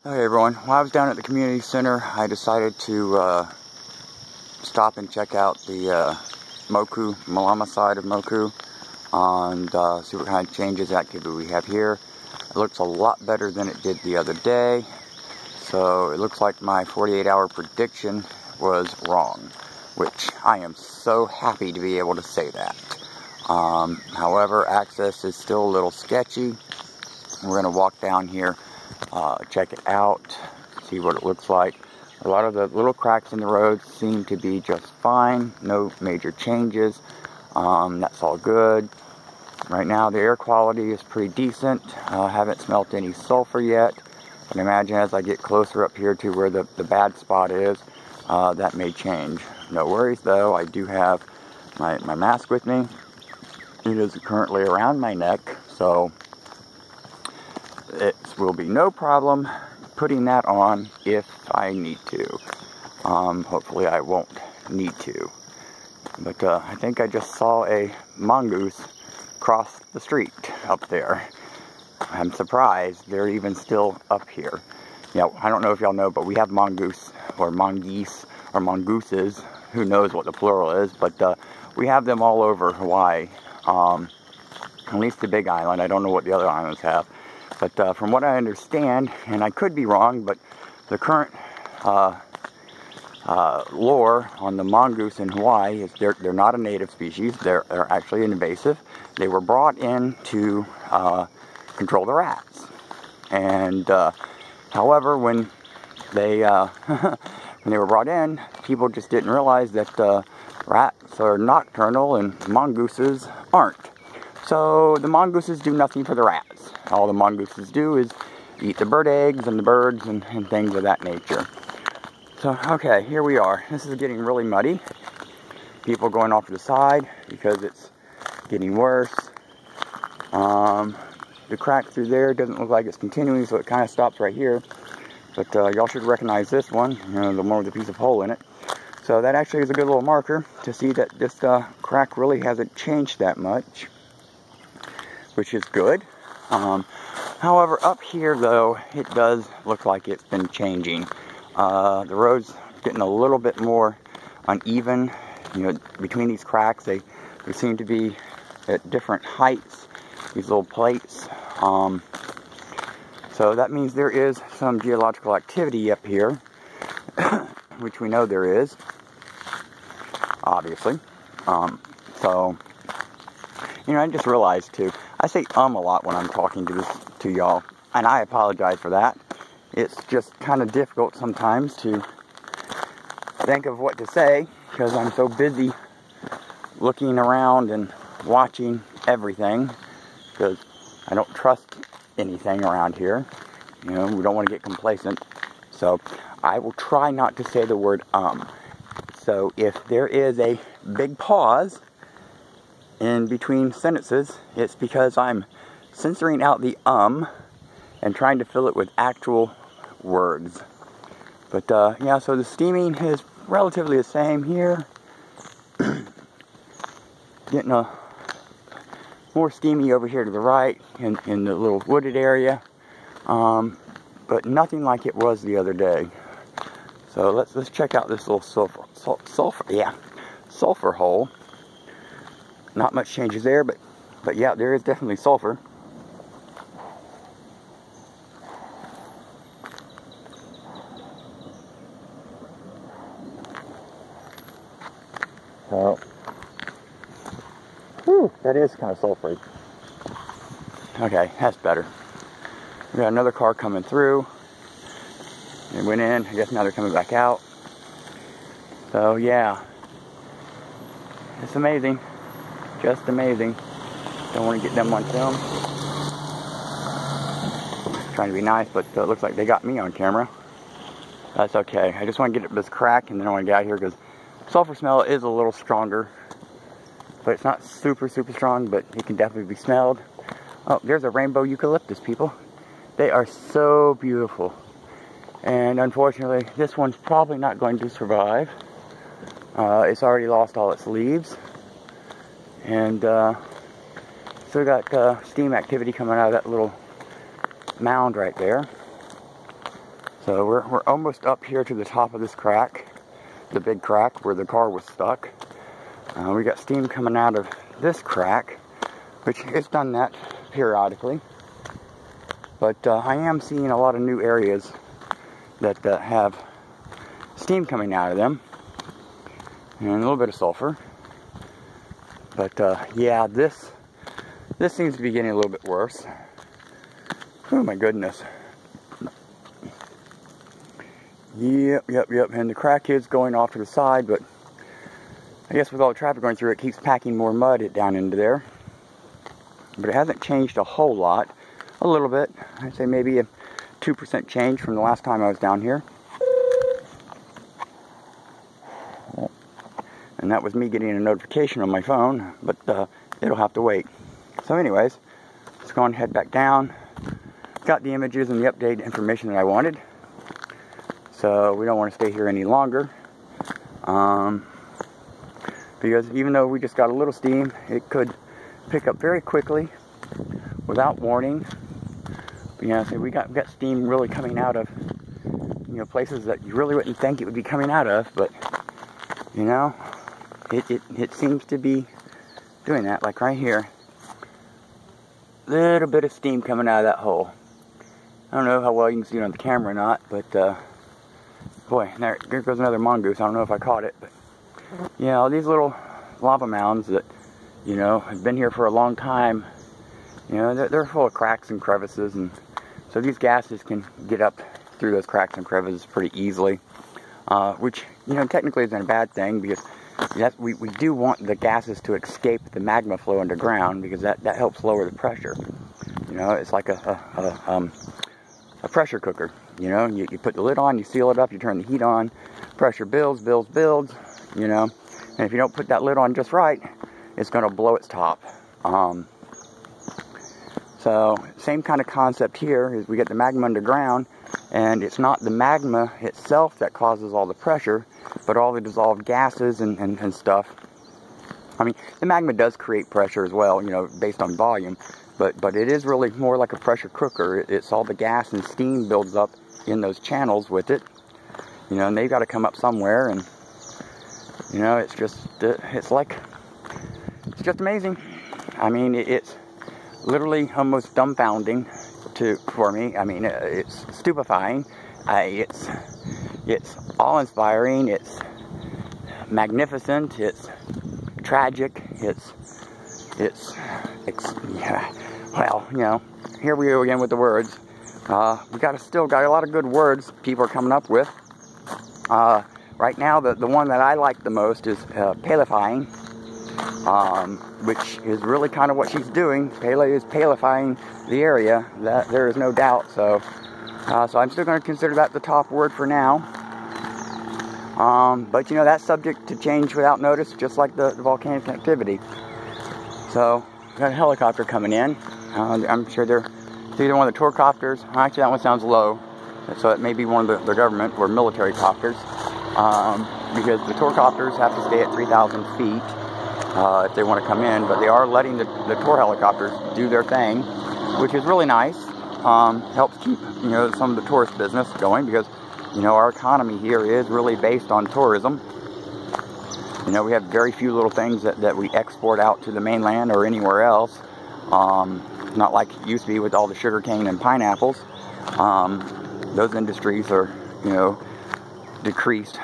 Hey everyone, while I was down at the community center, I decided to stop and check out the Moku, Malama side of Moku, and see what kind of changes activity we have here. It looks a lot better than it did the other day, so it looks like my 48-hour prediction was wrong, which I am so happy to be able to say that. However, access is still a little sketchy. We're going to walk down here, check it out, see what it looks like. A lot of the little cracks in the road seem to be just fine, no major changes. That's all good. Right now the air quality is pretty decent. Haven't smelt any sulfur yet, but imagine as I get closer up here to where the bad spot is, that may change. No worries though, I do have my mask with me. It is currently around my neck, so it will be no problem putting that on if I need to. Hopefully I won't need to. But I think I just saw a mongoose cross the street up there. I'm surprised they're even still up here. Yeah, I don't know if y'all know, but we have mongoose or mongoose or mongooses. Who knows what the plural is, but we have them all over Hawaii. At least the Big Island. I don't know what the other islands have. But from what I understand, and I could be wrong, but the current lore on the mongoose in Hawaii is they're not a native species. They're actually invasive. They were brought in to control the rats. And however, when they when they were brought in, people just didn't realize that rats are nocturnal and mongooses aren't. So the mongooses do nothing for the rats. All the mongooses do is eat the bird eggs and the birds and things of that nature. So, okay, here we are. This is getting really muddy. People going off to the side because it's getting worse. The crack through there doesn't look like it's continuing, so it kind of stops right here. But y'all should recognize this one, the one with the piece of hole in it. So that actually is a good little marker to see that this crack really hasn't changed that much, which is good. However, up here though, it does look like it's been changing. The road's getting a little bit more uneven. Between these cracks, they seem to be at different heights, these little plates. So that means there is some geological activity up here, which we know there is, obviously. So, I just realized too, I say a lot when I'm talking to y'all, and I apologize for that. It's just kind of difficult sometimes to think of what to say because I'm so busy looking around and watching everything because I don't trust anything around here. We don't want to get complacent. So I will try not to say the word So if there is a big pause in between sentences, it's because I'm censoring out the and trying to fill it with actual words. But yeah, so the steaming is relatively the same here. Getting a more steamy over here to the right in the little wooded area, but nothing like it was the other day. So let's check out this little sulfur hole. Not much changes there, but yeah, there is definitely sulfur. So, that is kind of sulfury. Okay, that's better. We got another car coming through. They went in, I guess now they're coming back out. So yeah, it's amazing. Just amazing. Don't want to get them on film. Trying to be nice, but it looks like they got me on camera. That's okay. I just want to get this crack and then I want to get out of here because sulfur smell is a little stronger. But it's not super strong, but it can definitely be smelled. Oh, there's a rainbow eucalyptus, people. They are so beautiful. And unfortunately, this one's probably not going to survive. It's already lost all its leaves. And still got steam activity coming out of that little mound right there. So we're almost up here to the top of this crack, the big crack where the car was stuck. We got steam coming out of this crack, which has done that periodically. But I am seeing a lot of new areas that have steam coming out of them, and a little bit of sulfur. But yeah, this seems to be getting a little bit worse. Oh my goodness. Yep. And the crack is going off to the side, but I guess with all the traffic going through, it keeps packing more mud down into there. But it hasn't changed a whole lot. A little bit. I'd say maybe a 2% change from the last time I was down here. And that was me getting a notification on my phone, but it'll have to wait. So anyways, let's go and head back down. Got the images and the updated information that I wanted. So we don't want to stay here any longer. Because even though we just got a little steam, it could pick up very quickly without warning. But, you know, so we got steam really coming out of, you know, places that you really wouldn't think it would be coming out of, but you know, it seems to be doing that. Like right here, little bit of steam coming out of that hole. I don't know how well you can see it on the camera or not, but boy, there goes another mongoose. I don't know if I caught it, but yeah, all these little lava mounds that, you know, have been here for a long time, you know, they're full of cracks and crevices, and so these gases can get up through those cracks and crevices pretty easily, which, you know, technically isn't a bad thing, because yes, we do want the gases to escape the magma flow underground, because that helps lower the pressure. You know, it's like a pressure cooker. You know, you put the lid on, you seal it up, you turn the heat on, pressure builds, you know, and if you don't put that lid on just right, it's going to blow its top. So, same kind of concept here, is we get the magma underground, and it's not the magma itself that causes all the pressure, but all the dissolved gases and stuff. I mean, the magma does create pressure as well, you know, based on volume, but it is really more like a pressure cooker. It's all the gas and steam builds up in those channels with it, you know, and they've got to come up somewhere, and, you know, it's just amazing. I mean, it's literally almost dumbfounding for me. I mean, it's stupefying. It's awe-inspiring. It's magnificent. It's tragic. Yeah. Well, you know, here we go again with the words. We still got a lot of good words people are coming up with. Right now, the one that I like the most is palifying, which is really kind of what she's doing. Pele is palifying the area. That there is no doubt. So I'm still going to consider that the top word for now. But you know, that's subject to change without notice, just like the volcanic activity. So we got a helicopter coming in. I'm sure it's either one of the tour copters. Actually, that one sounds low, so it may be one of the government or military copters. Because the tour copters have to stay at 3,000 feet if they want to come in, but they are letting the tour helicopters do their thing, which is really nice. Helps keep, you know, some of the tourist business going, because, you know, our economy here is really based on tourism. You know, we have very few little things that we export out to the mainland or anywhere else. Not like it used to be with all the sugar cane and pineapples. Those industries are, you know, decreased